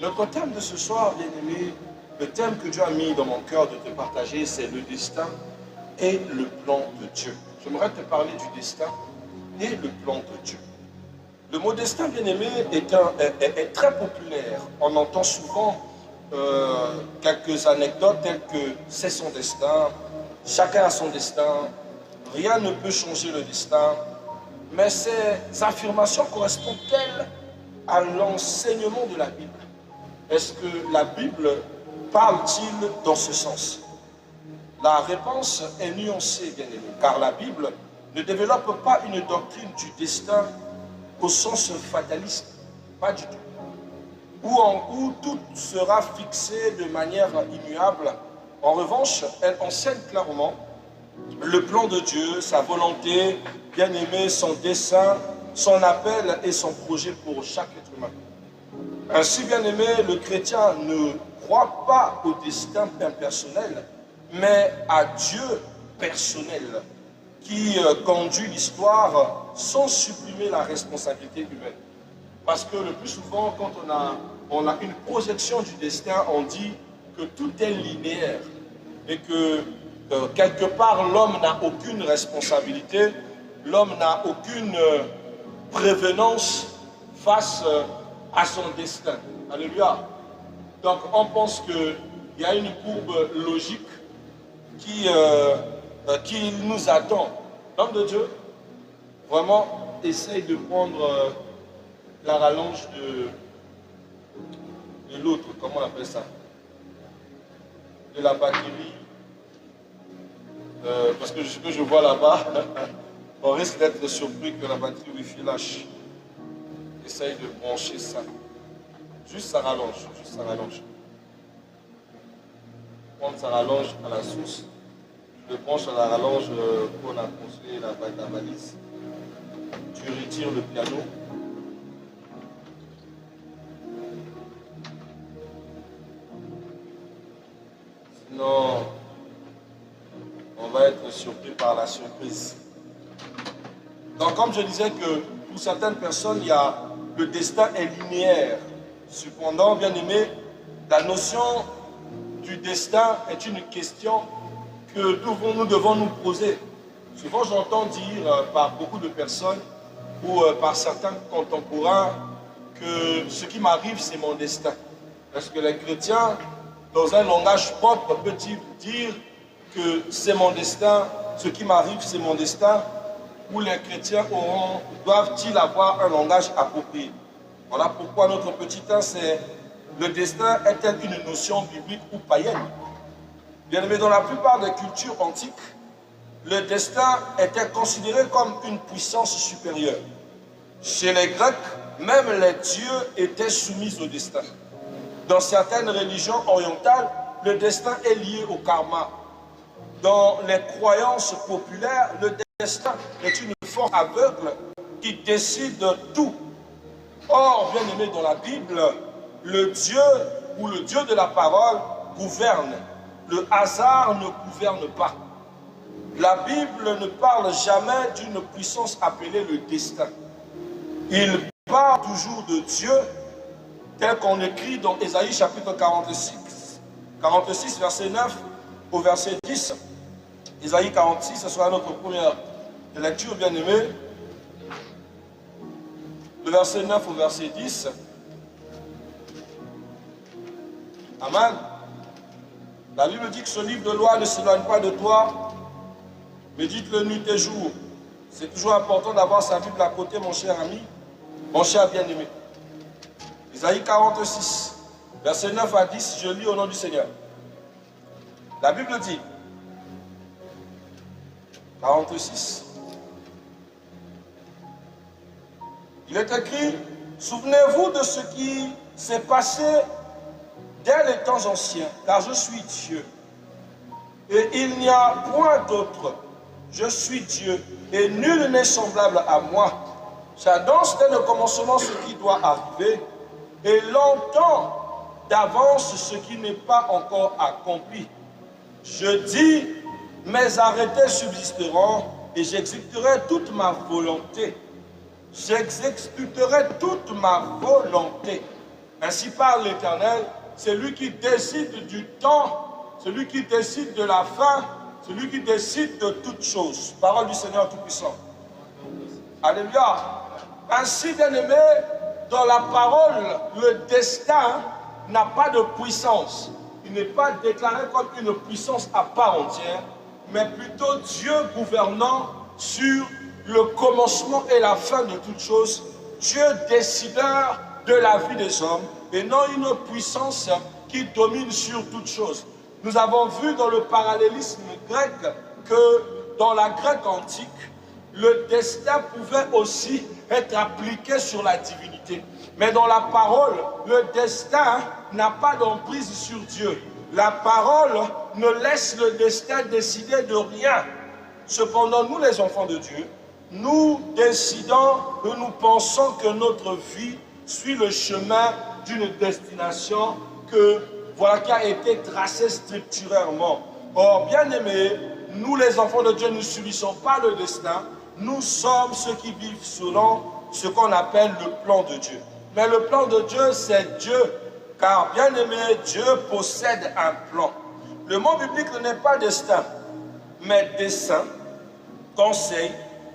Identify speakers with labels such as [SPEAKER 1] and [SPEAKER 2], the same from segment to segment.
[SPEAKER 1] Notre thème de ce soir, bien-aimé, le thème que Dieu a mis dans mon cœur de te partager, c'est le destin et le plan de Dieu. J'aimerais te parler du destin et le plan de Dieu. Le mot destin, bien-aimé, est très populaire. On entend souvent quelques anecdotes telles que c'est son destin, chacun a son destin, rien ne peut changer le destin. Mais ces affirmations correspondent-elles à l'enseignement de la Bible? Est-ce que la Bible parle-t-il dans ce sens? La réponse est nuancée, bien aimé, car la Bible ne développe pas une doctrine du destin au sens fataliste, pas du tout, où tout sera fixé de manière immuable. En revanche, elle enseigne clairement le plan de Dieu, sa volonté, bien aimé, son dessein, son appel et son projet pour chaque être humain. Ainsi, bien aimé, le chrétien ne croit pas au destin impersonnel, mais à Dieu personnel, qui conduit l'histoire sans supprimer la responsabilité humaine. Parce que le plus souvent, quand on a une projection du destin, on dit que tout est linéaire et que quelque part l'homme n'a aucune responsabilité, l'homme n'a aucune prévenance face à son destin. Alléluia. Donc on pense qu'il y a une courbe logique qui nous attend. L'homme de Dieu, vraiment, essaye de prendre la rallonge de l'autre, comment on appelle ça? De la batterie. Parce que ce que je vois là-bas, on risque d'être surpris que la batterie Wi-Fi lâche. Essaye de brancher ça. Juste ça rallonge, juste ça rallonge. Prendre sa rallonge à la source. Je le branche à la rallonge qu'on a construit la balise. Tu retires le piano. Sinon, on va être surpris par la surprise. Donc, comme je disais que pour certaines personnes, le destin est linéaire. Cependant, bien aimé, la notion du destin est une question que nous devons nous poser. Souvent, j'entends dire par beaucoup de personnes ou par certains contemporains que ce qui m'arrive, c'est mon destin. Parce que les chrétiens, dans un langage propre, peuvent-ils dire que c'est mon destin, ce qui m'arrive, c'est mon destin, ou les chrétiens doivent-ils avoir un langage approprié? Voilà pourquoi notre petit 1, c'est le destin est-elle une notion biblique ou païenne? Bien aimé, dans la plupart des cultures antiques, le destin était considéré comme une puissance supérieure. Chez les Grecs, même les dieux étaient soumis au destin. Dans certaines religions orientales, le destin est lié au karma. Dans les croyances populaires, le destin est une force aveugle qui décide de tout. Or, bien aimé, dans la Bible, le Dieu ou le Dieu de la parole gouverne. Le hasard ne gouverne pas. La Bible ne parle jamais d'une puissance appelée le destin. Il parle toujours de Dieu, tel qu'on écrit dans Ésaïe chapitre 46, verset 9 au verset 10. Ésaïe 46, ce sera notre première lecture, bien aimé. Le verset 9 au verset 10. Amen. La Bible dit que ce livre de loi ne s'éloigne pas de toi. Médite-le nuit et jour. C'est toujours important d'avoir sa Bible à côté, mon cher ami, mon cher bien-aimé. Isaïe 46, verset 9 à 10, je lis au nom du Seigneur. La Bible dit, 46, il est écrit, souvenez-vous de ce qui s'est passé dès les temps anciens, car je suis Dieu, et il n'y a point d'autre. Je suis Dieu, et nul n'est semblable à moi. J'annonce dès le commencement ce qui doit arriver, et longtemps d'avance ce qui n'est pas encore accompli. Je dis, mes arrêtés subsisteront, et j'exécuterai toute ma volonté. J'exécuterai toute ma volonté. Ainsi parle l'Éternel, c'est lui qui décide du temps, celui qui décide de la fin, celui qui décide de toutes choses. Parole du Seigneur Tout-Puissant. Alléluia. Ainsi, bien-aimé, dans la parole, le destin n'a pas de puissance. Il n'est pas déclaré comme une puissance à part entière, mais plutôt Dieu gouvernant sur le commencement et la fin de toutes choses, Dieu décideur de la vie des hommes, et non une puissance qui domine sur toutes choses. Nous avons vu dans le parallélisme grec que dans la Grèce antique, le destin pouvait aussi être appliqué sur la divinité. Mais dans la parole, le destin n'a pas d'emprise sur Dieu. La parole ne laisse le destin décider de rien. Cependant, nous les enfants de Dieu, nous décidons et nous pensons que notre vie suit le chemin d'une destination qui a été tracée structurellement. Or, bien aimés, nous les enfants de Dieu ne subissons pas le destin, nous sommes ceux qui vivent selon ce qu'on appelle le plan de Dieu. Mais le plan de Dieu, c'est Dieu, car bien aimé, Dieu possède un plan. Le mot biblique n'est pas destin, mais dessein, conseil,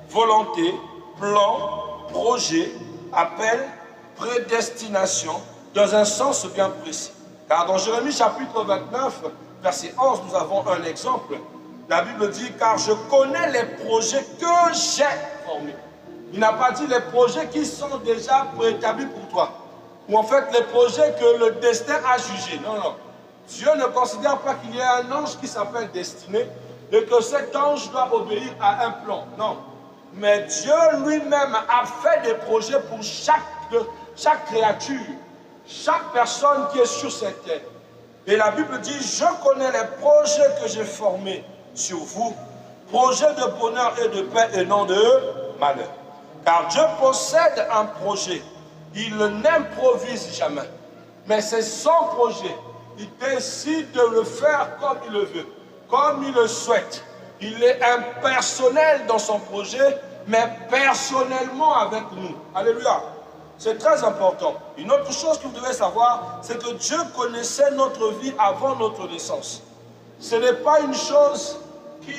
[SPEAKER 1] volonté, plan, projet, appel, prédestination, dans un sens bien précis. Car dans Jérémie chapitre 29, verset 11, nous avons un exemple. La Bible dit, car je connais les projets que j'ai formés. Il n'a pas dit les projets qui sont déjà préétablis pour toi. Ou en fait les projets que le destin a jugés. Non, non. Dieu ne considère pas qu'il y ait un ange qui s'appelle destiné et que cet ange doit obéir à un plan. Non. Mais Dieu lui-même a fait des projets pour chaque créature, chaque personne qui est sur cette terre. Et la Bible dit, je connais les projets que j'ai formés sur vous, projets de bonheur et de paix et non de malheur. Car Dieu possède un projet, il n'improvise jamais. Mais c'est son projet, il décide de le faire comme il le veut, comme il le souhaite. Il est impersonnel dans son projet, mais personnellement avec nous. Alléluia. C'est très important. Une autre chose que vous devez savoir, c'est que Dieu connaissait notre vie avant notre naissance. Ce n'est pas une chose qui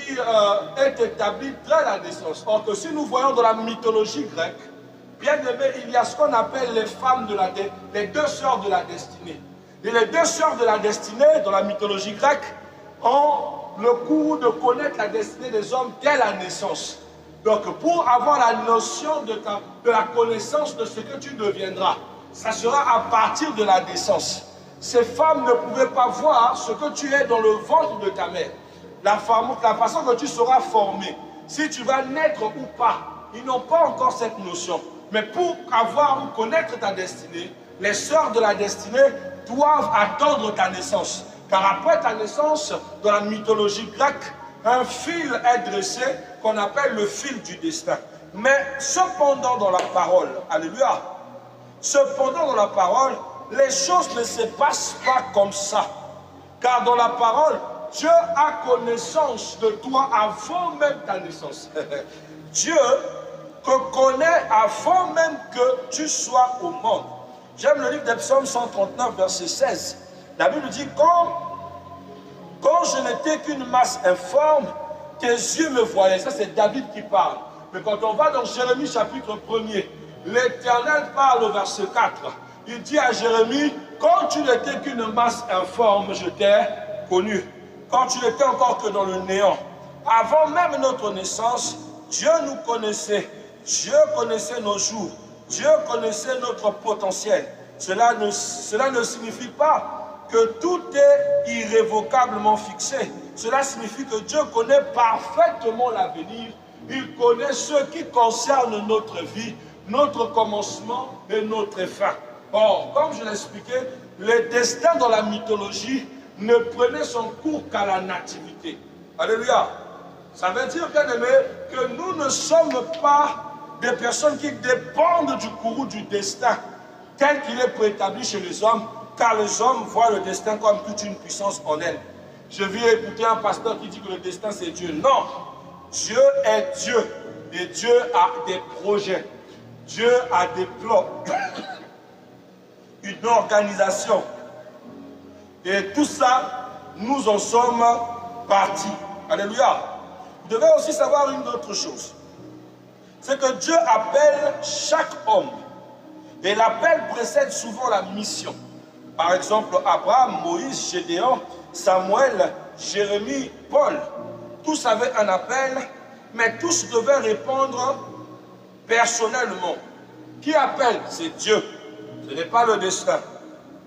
[SPEAKER 1] est établie dès la naissance. Or que si nous voyons dans la mythologie grecque, bien aimé, il y a ce qu'on appelle les femmes les deux sœurs de la destinée. Et les deux sœurs de la destinée, dans la mythologie grecque, ont le coup de connaître la destinée des hommes dès la naissance. Donc, pour avoir la notion de la connaissance de ce que tu deviendras, ça sera à partir de la naissance. Ces femmes ne pouvaient pas voir ce que tu es dans le ventre de ta mère. La façon que tu seras formé, si tu vas naître ou pas, ils n'ont pas encore cette notion. Mais pour avoir ou connaître ta destinée, les sœurs de la destinée doivent attendre ta naissance. Car après ta naissance, dans la mythologie grecque, un fil est dressé qu'on appelle le fil du destin. Mais cependant dans la parole, alléluia, cependant dans la parole, les choses ne se passent pas comme ça. Car dans la parole, Dieu a connaissance de toi avant même ta naissance. Dieu te connaît avant même que tu sois au monde. J'aime le livre des Psaumes 139, verset 16. La Bible dit, quand je n'étais qu'une masse informe, tes yeux me voyaient. Ça, c'est David qui parle. Mais quand on va dans Jérémie chapitre 1er, l'Éternel parle au verset 4. Il dit à Jérémie, quand tu n'étais qu'une masse informe, je t'ai connu. Quand tu n'étais encore que dans le néant. Avant même notre naissance, Dieu nous connaissait. Dieu connaissait nos jours. Dieu connaissait notre potentiel. Cela ne signifie pas que tout est irrévocablement fixé. Cela signifie que Dieu connaît parfaitement l'avenir. Il connaît ce qui concerne notre vie, notre commencement et notre fin. Or, comme je l'expliquais, le destin dans la mythologie ne prenait son cours qu'à la nativité. Alléluia. Ça veut dire, bien aimé, que nous ne sommes pas des personnes qui dépendent du courroux du destin tel qu'il est préétabli chez les hommes, car les hommes voient le destin comme toute une puissance en elle. Je viens écouter un pasteur qui dit que le destin c'est Dieu. Non, Dieu est Dieu et Dieu a des projets. Dieu a des plans. une organisation. Et tout ça, nous en sommes partis. Alléluia. Vous devez aussi savoir une autre chose. C'est que Dieu appelle chaque homme. Et l'appel précède souvent la mission. Par exemple, Abraham, Moïse, Gédéon, Samuel, Jérémie, Paul. Tous avaient un appel, mais tous devaient répondre personnellement. Qui appelle? C'est Dieu. Ce n'est pas le destin.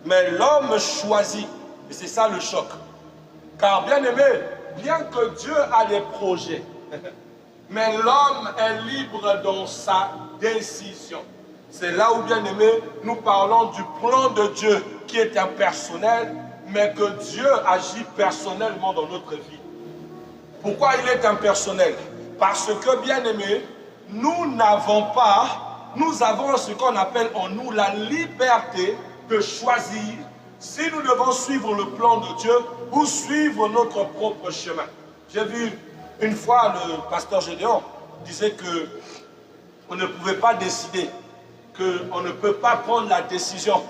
[SPEAKER 1] Mais l'homme choisit. Et c'est ça le choc. Car bien aimé, bien que Dieu a des projets, mais l'homme est libre dans sa décision. C'est là où, bien aimé, nous parlons du plan de Dieu qui est impersonnel, mais que Dieu agit personnellement dans notre vie. Pourquoi il est impersonnel? Parce que, bien aimé, nous avons ce qu'on appelle en nous la liberté de choisir si nous devons suivre le plan de Dieu ou suivre notre propre chemin. J'ai vu une fois le pasteur Gédéon disait que on ne pouvait pas décider, qu'on ne peut pas prendre la décision.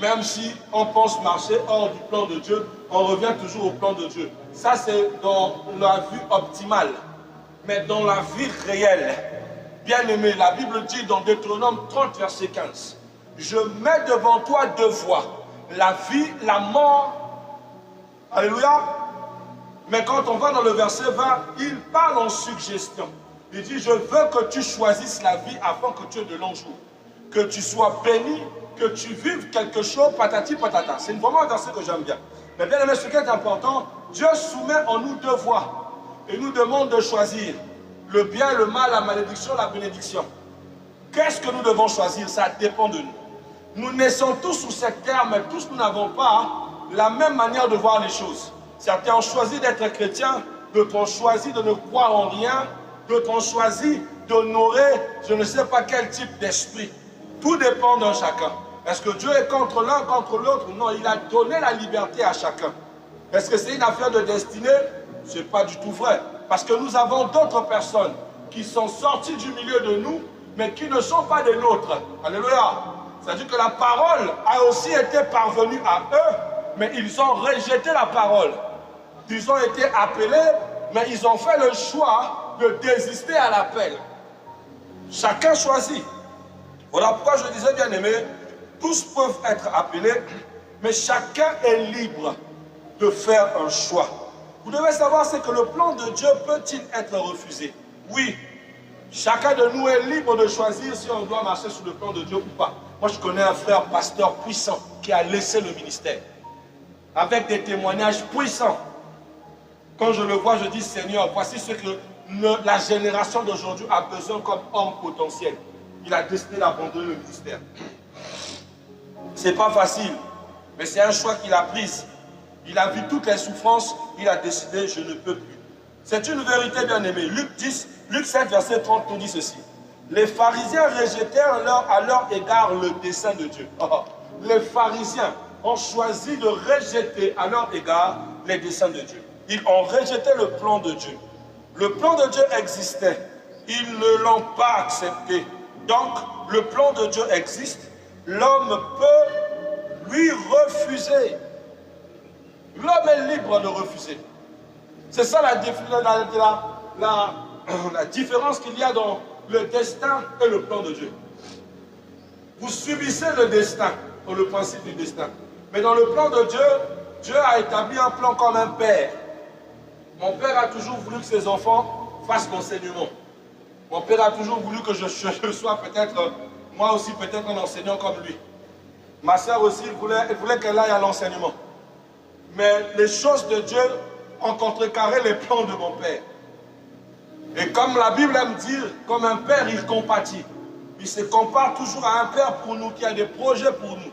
[SPEAKER 1] Même si on pense marcher hors du plan de Dieu, on revient toujours au plan de Dieu. Ça, c'est dans la vue optimale. Mais dans la vie réelle, bien aimé, la Bible dit dans Deutéronome 30, verset 15, « Je mets devant toi deux voies, la vie, la mort. » Alléluia. Mais quand on va dans le verset 20, il parle en suggestion. Il dit, je veux que tu choisisses la vie afin que tu aies de longs jours. Que tu sois béni, que tu vives quelque chose, patati patata. C'est vraiment un verset que j'aime bien. Mais bien aimé, ce qui est important, Dieu soumet en nous deux voies. Et nous demande de choisir le bien, le mal, la malédiction, la bénédiction. Qu'est-ce que nous devons choisir? Ça dépend de nous. Nous naissons tous sous cette terre, mais tous nous n'avons pas la même manière de voir les choses. Certains ont choisi d'être chrétiens, d'autres ont choisi de ne croire en rien, d'autres ont choisi d'honorer je ne sais pas quel type d'esprit. Tout dépend d'un chacun. Est-ce que Dieu est contre l'un, contre l'autre? Non, il a donné la liberté à chacun. Est-ce que c'est une affaire de destinée? Ce n'est pas du tout vrai. Parce que nous avons d'autres personnes qui sont sorties du milieu de nous, mais qui ne sont pas des nôtres. Alléluia. C'est-à-dire que la parole a aussi été parvenue à eux, mais ils ont rejeté la parole. Ils ont été appelés, mais ils ont fait le choix de désister à l'appel. Chacun choisit. Voilà pourquoi je disais, bien aimé, tous peuvent être appelés, mais chacun est libre de faire un choix. Vous devez savoir, c'est que le plan de Dieu peut-il être refusé? Oui. Chacun de nous est libre de choisir si on doit marcher sous le plan de Dieu ou pas. Moi, je connais un frère pasteur puissant qui a laissé le ministère. Avec des témoignages puissants. Quand je le vois, je dis, Seigneur, voici ce que la génération d'aujourd'hui a besoin comme homme potentiel. Il a décidé d'abandonner le ministère. C'est pas facile, mais c'est un choix qu'il a pris. Il a vu toutes les souffrances, il a décidé, je ne peux plus. C'est une vérité bien aimée. Luc 7, verset 30 nous dit ceci. Les pharisiens rejetèrent à leur égard le dessein de Dieu. Les pharisiens ont choisi de rejeter à leur égard les desseins de Dieu. Ils ont rejeté le plan de Dieu. Le plan de Dieu existait. Ils ne l'ont pas accepté. Donc, le plan de Dieu existe. L'homme peut lui refuser. L'homme est libre de refuser. C'est ça la différence qu'il y a dans le destin et le plan de Dieu. Vous subissez le destin, ou le principe du destin. Mais dans le plan de Dieu, Dieu a établi un plan comme un père. Mon père a toujours voulu que ses enfants fassent l'enseignement. Mon père a toujours voulu que je sois peut-être, moi aussi peut-être un enseignant comme lui. Ma soeur aussi, elle voulait qu'elle aille à l'enseignement. Mais les choses de Dieu ont contrecarré les plans de mon père. Et comme la Bible aime dire, comme un père, il compatit. Il se compare toujours à un père pour nous, qui a des projets pour nous.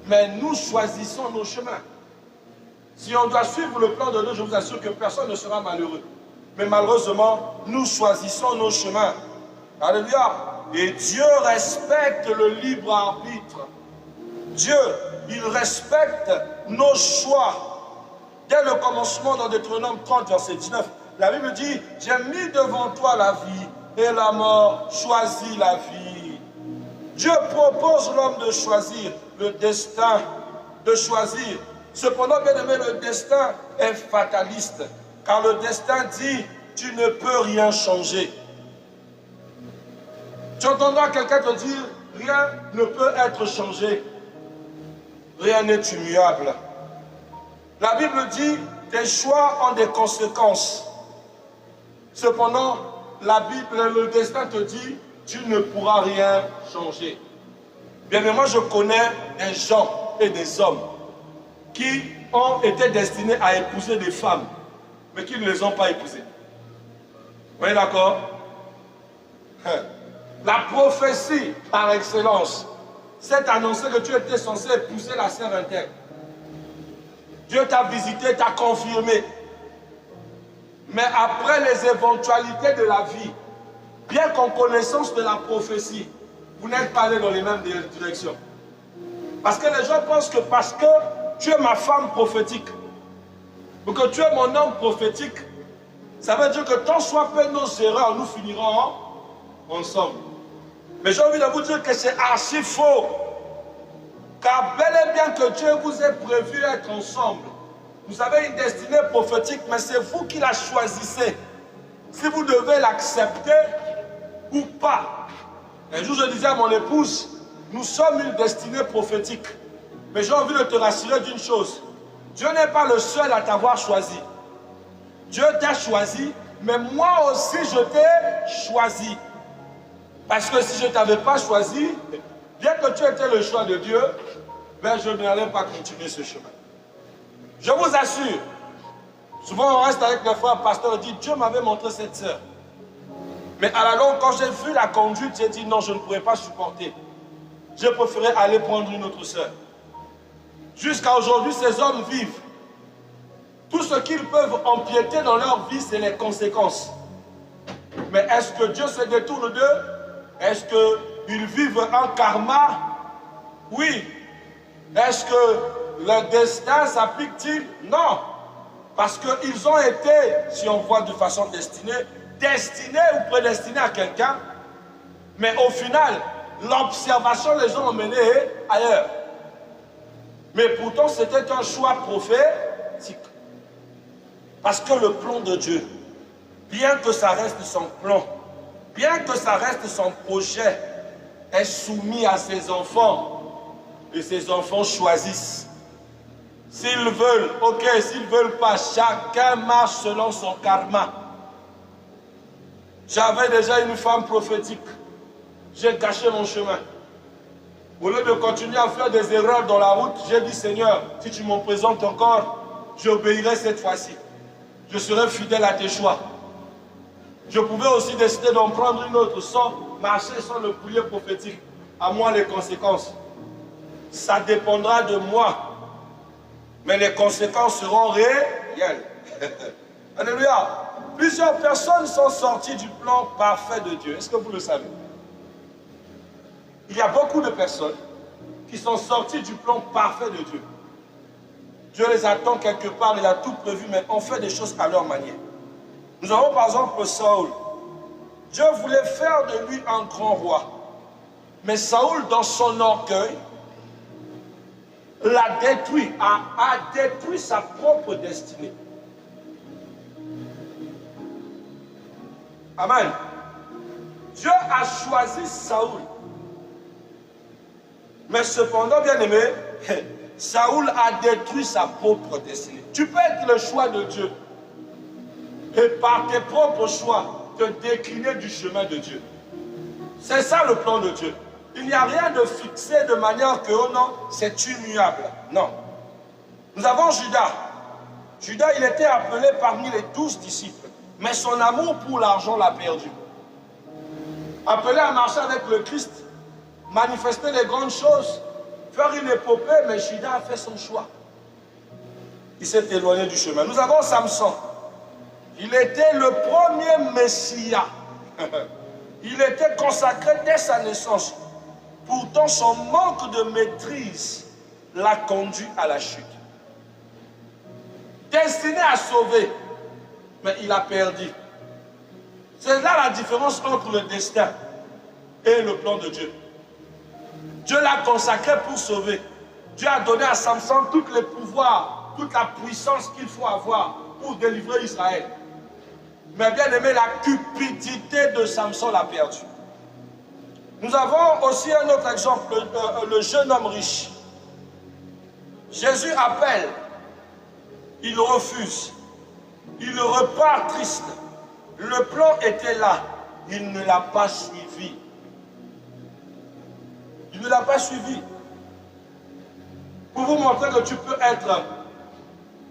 [SPEAKER 1] Mais nous choisissons nos chemins. Si on doit suivre le plan de Dieu, je vous assure que personne ne sera malheureux. Mais malheureusement, nous choisissons nos chemins. Alléluia. Et Dieu respecte le libre arbitre. Dieu, il respecte nos choix. Dès le commencement, dans Deutéronome 30, verset 19, la Bible dit, j'ai mis devant toi la vie et la mort, choisis la vie. Dieu propose l'homme de choisir. le destin de choisir. Cependant, bien aimé, le destin est fataliste. Car le destin dit, tu ne peux rien changer. Tu entendras quelqu'un te dire, rien ne peut être changé. Rien n'est immuable. La Bible dit, tes choix ont des conséquences. Cependant, la Bible, le destin te dit, tu ne pourras rien changer. Bien, mais moi je connais des gens et des hommes qui ont été destinés à épouser des femmes, mais qui ne les ont pas épousées. Vous êtes d'accord? La prophétie par excellence, c'est annoncé que tu étais censé épouser la sœur interne. Dieu t'a visité, t'a confirmé. Mais après les éventualités de la vie, bien qu'en connaissance de la prophétie, vous n'êtes pas allés dans les mêmes directions. Parce que les gens pensent que parce que tu es ma femme prophétique, ou que tu es mon homme prophétique, ça veut dire que tant soit peu nos erreurs, nous finirons ensemble. Mais j'ai envie de vous dire que c'est archi faux. Car bel et bien que Dieu vous ait prévu être ensemble, vous avez une destinée prophétique, mais c'est vous qui la choisissez. Si vous devez l'accepter ou pas. Un jour, je disais à mon épouse, nous sommes une destinée prophétique. Mais j'ai envie de te rassurer d'une chose. Dieu n'est pas le seul à t'avoir choisi. Dieu t'a choisi, mais moi aussi je t'ai choisi. Parce que si je ne t'avais pas choisi, bien que tu étais le choix de Dieu, ben je n'allais pas continuer ce chemin. Je vous assure, souvent on reste avec les frères pasteurs et dit, Dieu m'avait montré cette sœur. Mais à la longue, quand j'ai vu la conduite, j'ai dit non, je ne pourrais pas supporter. J'ai préféré aller prendre une autre sœur. Jusqu'à aujourd'hui, ces hommes vivent. Tout ce qu'ils peuvent empiéter dans leur vie, c'est les conséquences. Mais est-ce que Dieu se détourne d'eux? Est-ce qu'ils vivent un karma? Oui. Est-ce que le destin s'applique-t-il? Non. Parce qu'ils ont été, si on voit de façon destinée ou prédestinés à quelqu'un, mais au final, l'observation les a emmenés ailleurs. Mais pourtant, c'était un choix prophétique. Parce que le plan de Dieu, bien que ça reste son plan, bien que ça reste son projet, est soumis à ses enfants. Et ses enfants choisissent. S'ils veulent, ok, s'ils ne veulent pas, chacun marche selon son karma. J'avais déjà une femme prophétique. J'ai gâché mon chemin. Au lieu de continuer à faire des erreurs dans la route, j'ai dit, Seigneur, si tu m'en présentes encore, j'obéirai cette fois-ci. Je serai fidèle à tes choix. Je pouvais aussi décider d'en prendre une autre sans marcher sans le boulier prophétique. À moi les conséquences. Ça dépendra de moi. Mais les conséquences seront réelles. Alléluia. Plusieurs personnes sont sorties du plan parfait de Dieu. Est-ce que vous le savez? Il y a beaucoup de personnes qui sont sorties du plan parfait de Dieu. Dieu les attend quelque part, il a tout prévu, mais on fait des choses à leur manière. Nous avons par exemple Saül. Dieu voulait faire de lui un grand roi. Mais Saül, dans son orgueil, l'a détruit, a détruit sa propre destinée. Amen. Dieu a choisi Saül. Mais cependant, bien aimé, Saül a détruit sa propre destinée. Tu peux être le choix de Dieu et par tes propres choix te décliner du chemin de Dieu. C'est ça le plan de Dieu. Il n'y a rien de fixé de manière que, oh non, c'est immuable. Non. Nous avons Judas. Judas, il était appelé parmi les 12 disciples. Mais son amour pour l'argent l'a perdu. Appelé à marcher avec le Christ, manifester les grandes choses, faire une épopée, mais Judas a fait son choix. Il s'est éloigné du chemin. Nous avons Samson. Il était le premier Messia. Il était consacré dès sa naissance. Pourtant, son manque de maîtrise l'a conduit à la chute. Destiné à sauver, mais il a perdu. C'est là la différence entre le destin et le plan de Dieu. Dieu l'a consacré pour sauver, Dieu a donné à Samson tous les pouvoirs, toute la puissance qu'il faut avoir pour délivrer Israël. Mais bien aimé, la cupidité de Samson l'a perdu. Nous avons aussi un autre exemple, le jeune homme riche. Jésus appelle, il refuse, il repart triste. Le plan était là, il ne l'a pas suivi. Il ne l'a pas suivi. Pour vous montrer que tu peux être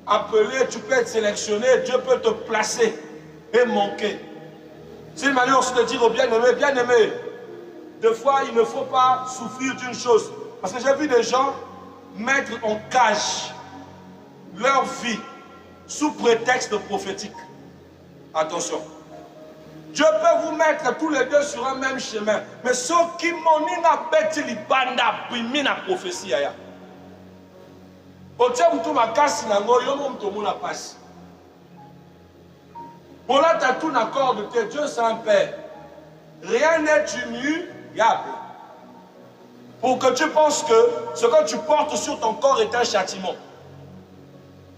[SPEAKER 1] appelé, tu peux être sélectionné, Dieu peut te placer et manquer. C'est une manière aussi de dire au bien-aimé, des fois il ne faut pas souffrir d'une chose. Parce que j'ai vu des gens mettre en cage leur vie sous prétexte prophétique. Attention. Dieu peut vous mettre tous les deux sur un même chemin. Mais ceux qui m'ont dit que les banda bimi na prophétie aya. Otia mtu makasi na ngo yomo mtu mona passe. Pour là, tu as tout accord de tes dieux sans père. Rien n'est immuable. Pour que tu penses que ce que tu portes sur ton corps est un châtiment.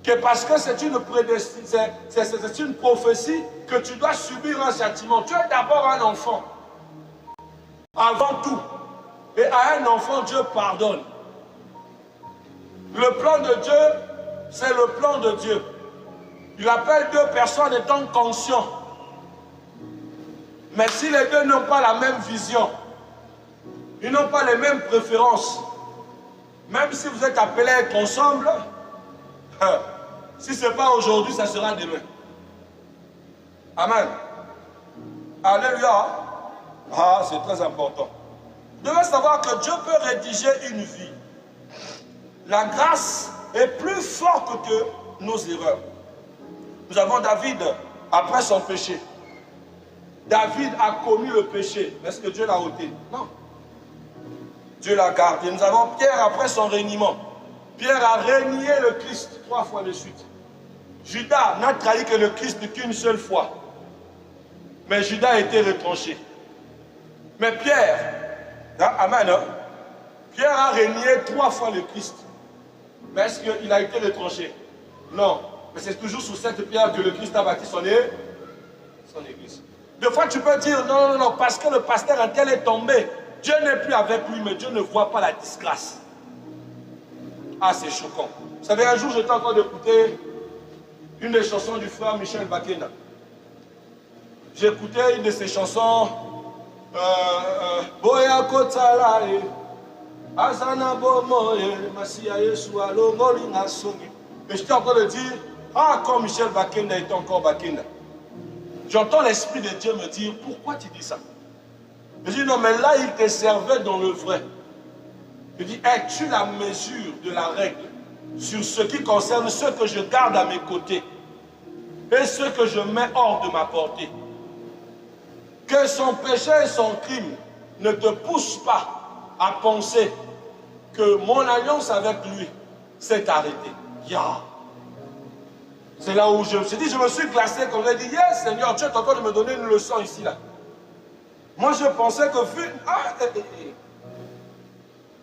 [SPEAKER 1] Que parce que c'est une prophétie que tu dois subir un châtiment. Tu es d'abord un enfant. Avant tout. Et à un enfant, Dieu pardonne. Le plan de Dieu, c'est le plan de Dieu. Il appelle deux personnes étant conscients. Mais si les deux n'ont pas la même vision, ils n'ont pas les mêmes préférences, même si vous êtes appelés à être ensemble, si ce n'est pas aujourd'hui, ça sera demain. Amen. Alléluia. Ah, c'est très important. Vous devez savoir que Dieu peut rédiger une vie. La grâce est plus forte que nos erreurs. Nous avons David après son péché. David a commis le péché. Mais est-ce que Dieu l'a ôté? Non. Dieu l'a gardé. Nous avons Pierre après son reniement. Pierre a renié le Christ 3 fois de suite. Judas n'a trahi que le Christ qu'une seule fois. Mais Judas a été retranché. Mais Pierre, amen, hein? Pierre a renié 3 fois le Christ. Mais est-ce qu'il a été retranché? Non. Mais c'est toujours sous cette pierre que le Christ a bâti son église. Des fois, tu peux dire, non, parce que le pasteur un tel est tombé. Dieu n'est plus avec lui, mais Dieu ne voit pas la disgrâce. Ah, c'est choquant. Vous savez, un jour, j'étais en train d'écouter une des chansons du frère Michel Bakena. J'ai écouté une de ses chansons, Boya Kotalae, Azana Bomoye, Masia Yesua, Lomolinga Songi. Mais j'étais en train de dire, ah, quand Michel Bakena est encore Bakena. J'entends l'Esprit de Dieu me dire, pourquoi tu dis ça? Je dis, non, mais là, il te servait dans le vrai. Je dis, es-tu la mesure de la règle sur ce qui concerne ceux que je garde à mes côtés et ceux que je mets hors de ma portée? Que son péché et son crime ne te poussent pas à penser que mon alliance avec lui s'est arrêtée. Yeah. C'est là où je me suis dit, je me suis glacé comme j'ai dit, yes Seigneur, tu es en train de me donner une leçon ici là. Moi je pensais que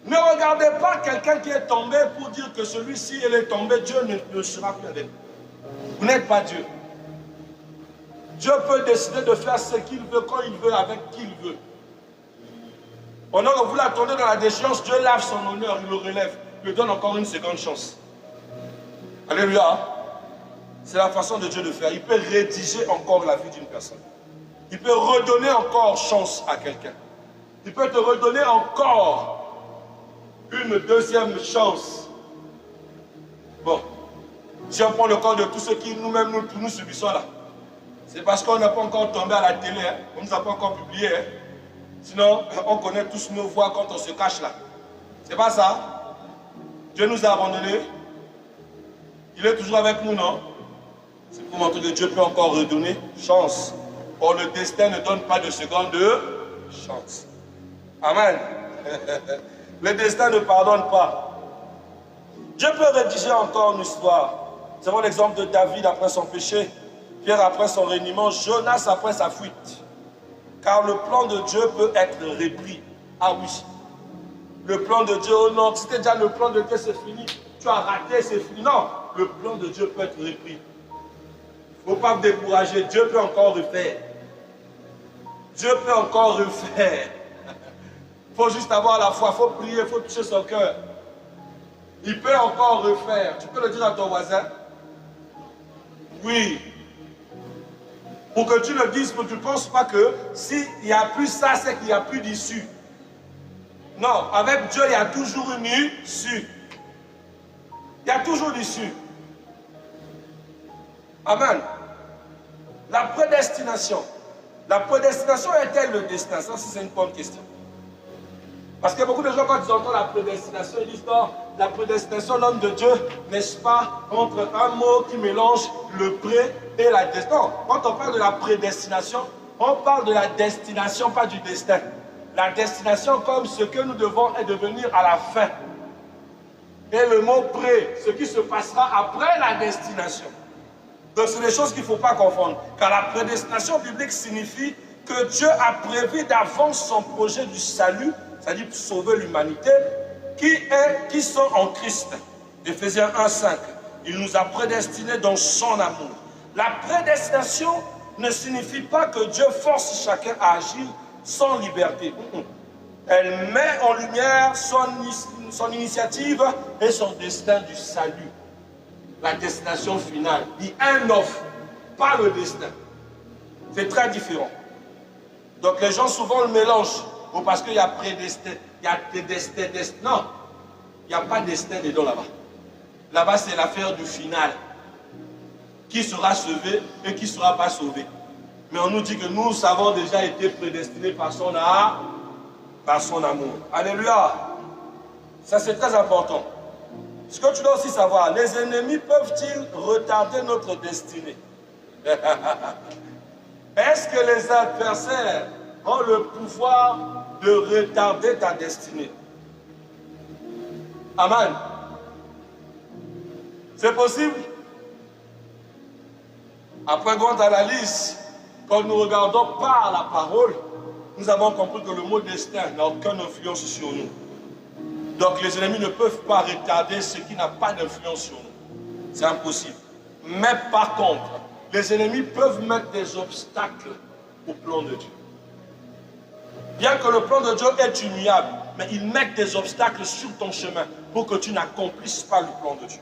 [SPEAKER 1] ne regardez pas quelqu'un qui est tombé pour dire que celui-ci il est tombé, Dieu ne sera plus avec vous. Vous n'êtes pas Dieu. Dieu peut décider de faire ce qu'il veut, quand il veut, avec qui il veut. Pendant que vous l'attendez dans la déchéance, Dieu lave son honneur, il le relève, il lui donne encore une seconde chance. Alléluia. C'est la façon de Dieu de faire. Il peut rédiger encore la vie d'une personne. Il peut redonner encore chance à quelqu'un. Il peut te redonner encore une deuxième chance. Bon, si on prend le cas de tous ceux qui nous-mêmes nous subissons là, c'est parce qu'on n'a pas encore tombé à la télé, hein. On ne nous a pas encore publié. Hein. Sinon, on connaît tous nos voix quand on se cache là. C'est pas ça. Dieu nous a abandonnés. Il est toujours avec nous, non? C'est pour montrer que Dieu peut encore redonner chance. Or, le destin ne donne pas de seconde chance. Amen. Le destin ne pardonne pas. Dieu peut rédiger encore une histoire. Nous avons l'exemple de David après son péché, Pierre après son reniement, Jonas après sa fuite. Car le plan de Dieu peut être repris. Ah oui. le plan de Dieu, oh non, c'était déjà le plan de Dieu, c'est fini. Tu as raté, c'est fini. Non, le plan de Dieu peut être repris. Il ne faut pas vous décourager, Dieu peut encore refaire. Dieu peut encore refaire. Il faut juste avoir la foi, il faut prier, il faut toucher son cœur. Il peut encore refaire. Tu peux le dire à ton voisin? Oui. Pour que tu le dises, pour que tu ne penses pas que s'il n'y a plus ça, c'est qu'il n'y a plus d'issue. Non, avec Dieu, il y a toujours une issue. Il y a toujours l'issue. Amen. La prédestination. La prédestination est-elle le destin? Ça, c'est une bonne question. Parce que beaucoup de gens, quand ils entendent la prédestination, ils disent non, la prédestination, l'homme de Dieu, n'est-ce pas, entre un mot qui mélange le pré et la destination. Non, quand on parle de la prédestination, on parle de la destination, pas du destin. La destination comme ce que nous devons devenir à la fin. Et le mot pré, ce qui se passera après la destination. Donc, c'est des choses qu'il ne faut pas confondre. Car la prédestination biblique signifie que Dieu a prévu d'avance son projet du salut, c'est-à-dire sauver l'humanité, qui sont en Christ. Éphésiens 1,5. Il nous a prédestinés dans son amour. La prédestination ne signifie pas que Dieu force chacun à agir sans liberté. Elle met en lumière son initiative et son destin du salut. La destination finale. The end of, pas le destin. C'est très différent. Donc les gens souvent le mélangent. Ou parce qu'il y a prédestin, il y a des destins. Non, il n'y a pas de destin dedans là-bas. Là-bas, c'est l'affaire du final. Qui sera sauvé et qui ne sera pas sauvé. Mais on nous dit que nous avons déjà été prédestinés par son amour. Alléluia. Ça, c'est très important. Ce que tu dois aussi savoir, les ennemis peuvent-ils retarder notre destinée? Est-ce que les adversaires ont le pouvoir de retarder ta destinée? Amen. C'est possible? Après grande analyse, quand nous regardons par la parole, nous avons compris que le mot destin n'a aucune influence sur nous. Donc les ennemis ne peuvent pas retarder ce qui n'a pas d'influence sur nous. C'est impossible. Mais par contre, les ennemis peuvent mettre des obstacles au plan de Dieu. Bien que le plan de Dieu est immuable, mais ils mettent des obstacles sur ton chemin pour que tu n'accomplisses pas le plan de Dieu.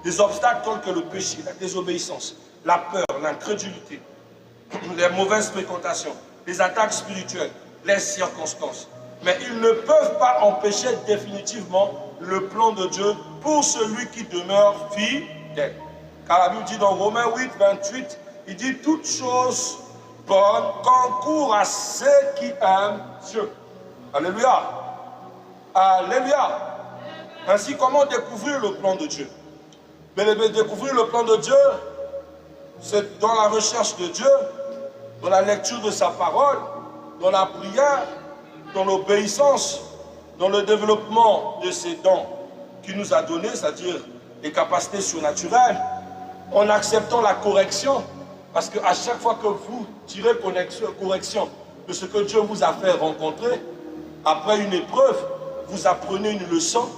[SPEAKER 1] Des obstacles tels que le péché, la désobéissance, la peur, l'incrédulité, les mauvaises fréquentations, les attaques spirituelles, les circonstances. Mais ils ne peuvent pas empêcher définitivement le plan de Dieu pour celui qui demeure fidèle. Car la Bible dit dans Romains 8, 28, il dit « Toutes choses bonnes concourent à ceux qui aiment Dieu. » Alléluia. Alléluia. Ainsi, comment découvrir le plan de Dieu? Mais découvrir le plan de Dieu, c'est dans la recherche de Dieu, dans la lecture de sa parole, dans la prière, dans l'obéissance, dans le développement de ses dons qu'il nous a donnés, c'est-à-dire les capacités surnaturelles, en acceptant la correction, parce qu'à chaque fois que vous tirez correction de ce que Dieu vous a fait rencontrer, après une épreuve, vous apprenez une leçon,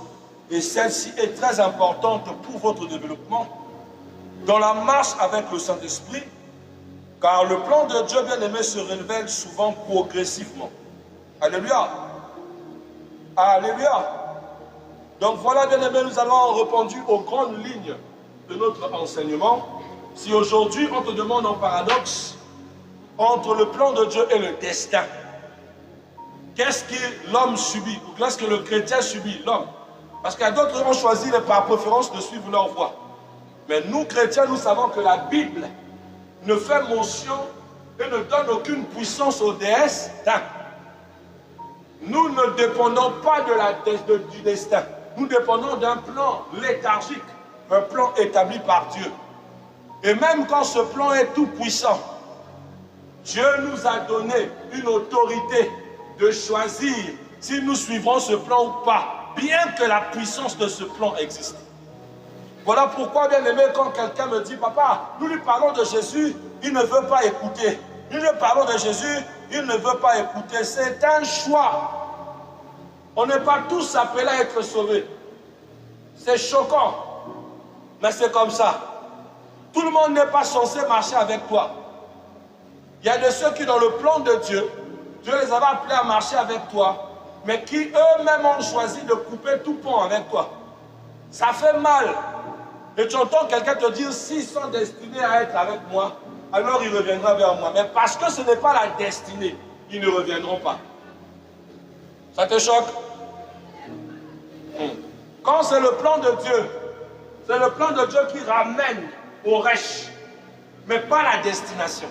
[SPEAKER 1] et celle-ci est très importante pour votre développement. Dans la marche avec le Saint-Esprit, car le plan de Dieu bien-aimé se révèle souvent progressivement. Alléluia. Alléluia. Donc voilà, bien-aimé, nous allons répondu aux grandes lignes de notre enseignement. Si aujourd'hui on te demande en paradoxe entre le plan de Dieu et le destin, qu'est-ce que l'homme subit ou qu'est-ce que le chrétien subit? L'homme. Parce qu'il y a d'autres qui ont choisi par préférence de suivre leur voie. Mais nous, chrétiens, nous savons que la Bible ne fait mention et ne donne aucune puissance aux déesses. Nous ne dépendons pas du destin. Nous dépendons d'un plan léthargique, un plan établi par Dieu. Et même quand ce plan est tout puissant, Dieu nous a donné une autorité de choisir si nous suivrons ce plan ou pas, bien que la puissance de ce plan existe. Voilà pourquoi, bien aimé, quand quelqu'un me dit, papa, nous lui parlons de Jésus, il ne veut pas écouter. Nous lui parlons de Jésus, il ne veut pas écouter. C'est un choix. On n'est pas tous appelés à être sauvés. C'est choquant, mais c'est comme ça. Tout le monde n'est pas censé marcher avec toi. Il y a de ceux qui, dans le plan de Dieu, Dieu les avait appelés à marcher avec toi, mais qui eux-mêmes ont choisi de couper tout pont avec toi. Ça fait mal. Et tu entends quelqu'un te dire, s'ils sont destinés à être avec moi, alors il reviendra vers moi. Mais parce que ce n'est pas la destinée, ils ne reviendront pas. Ça te choque? Quand c'est le plan de Dieu, c'est le plan de Dieu qui ramène au rêche, mais pas la destination.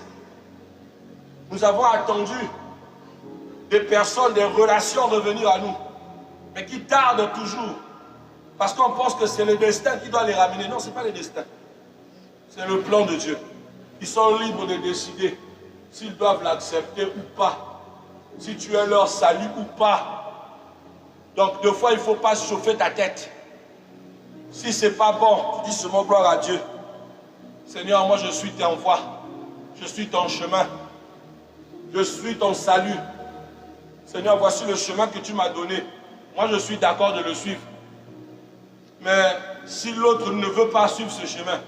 [SPEAKER 1] Nous avons attendu des personnes, des relations revenir à nous, mais qui tardent toujours, parce qu'on pense que c'est le destin qui doit les ramener. Non, ce n'est pas le destin. C'est le plan de Dieu. Ils sont libres de décider s'ils doivent l'accepter ou pas, si tu es leur salut ou pas. Donc, deux fois, il ne faut pas chauffer ta tête. Si ce n'est pas bon, tu dis seulement gloire à Dieu. Seigneur, moi je suis ton voie. Je suis ton chemin. Je suis ton salut. Seigneur, voici le chemin que tu m'as donné. Moi, je suis d'accord de le suivre. Mais si l'autre ne veut pas suivre ce chemin,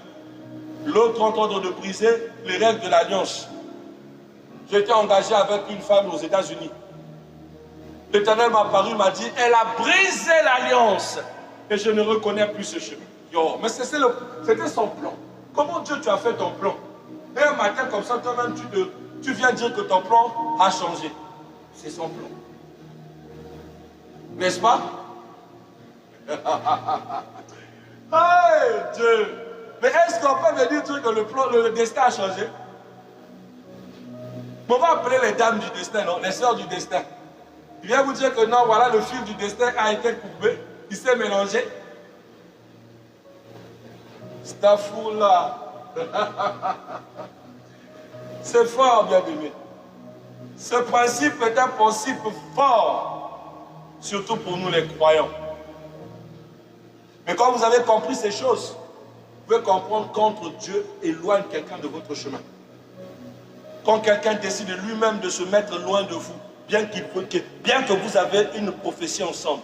[SPEAKER 1] l'autre est en train de briser les règles de l'alliance. J'étais engagé avec une femme aux États-Unis. L'Éternel m'a apparu, m'a dit, elle a brisé l'alliance. Et je ne reconnais plus ce chemin. Yo, mais c'était son plan. Comment Dieu tu as fait ton plan? Et un matin comme ça, toi-même, tu viens dire que ton plan a changé. C'est son plan. N'est-ce pas? Hey, Dieu! Mais est-ce qu'on peut venir dire que le destin a changé? On va appeler les dames du destin, non? Les sœurs du destin. Il vient vous dire que non, voilà, le fil du destin a été coupé, il s'est mélangé. Stafoula. C'est fort, bien-aimé. Ce principe est un principe fort, surtout pour nous les croyants. Mais quand vous avez compris ces choses, vous pouvez comprendre qu'entre Dieu éloigne quelqu'un de votre chemin. Quand quelqu'un décide lui-même de se mettre loin de vous, bien que vous avez une prophétie ensemble,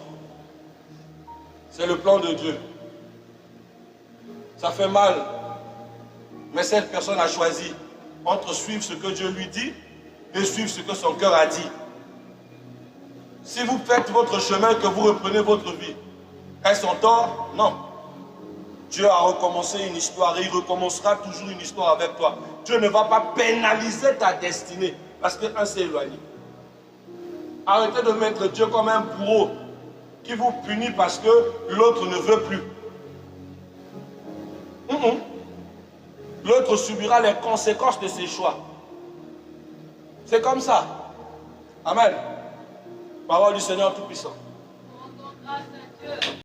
[SPEAKER 1] c'est le plan de Dieu. Ça fait mal, mais cette personne a choisi entre suivre ce que Dieu lui dit et suivre ce que son cœur a dit. Si vous faites votre chemin, que vous reprenez votre vie, est-ce en tort? Non. Dieu a recommencé une histoire et il recommencera toujours une histoire avec toi. Dieu ne va pas pénaliser ta destinée parce qu'un s'est éloigné. Arrêtez de mettre Dieu comme un bourreau qui vous punit parce que l'autre ne veut plus. L'autre subira les conséquences de ses choix. C'est comme ça. Amen. Parole du Seigneur Tout-Puissant.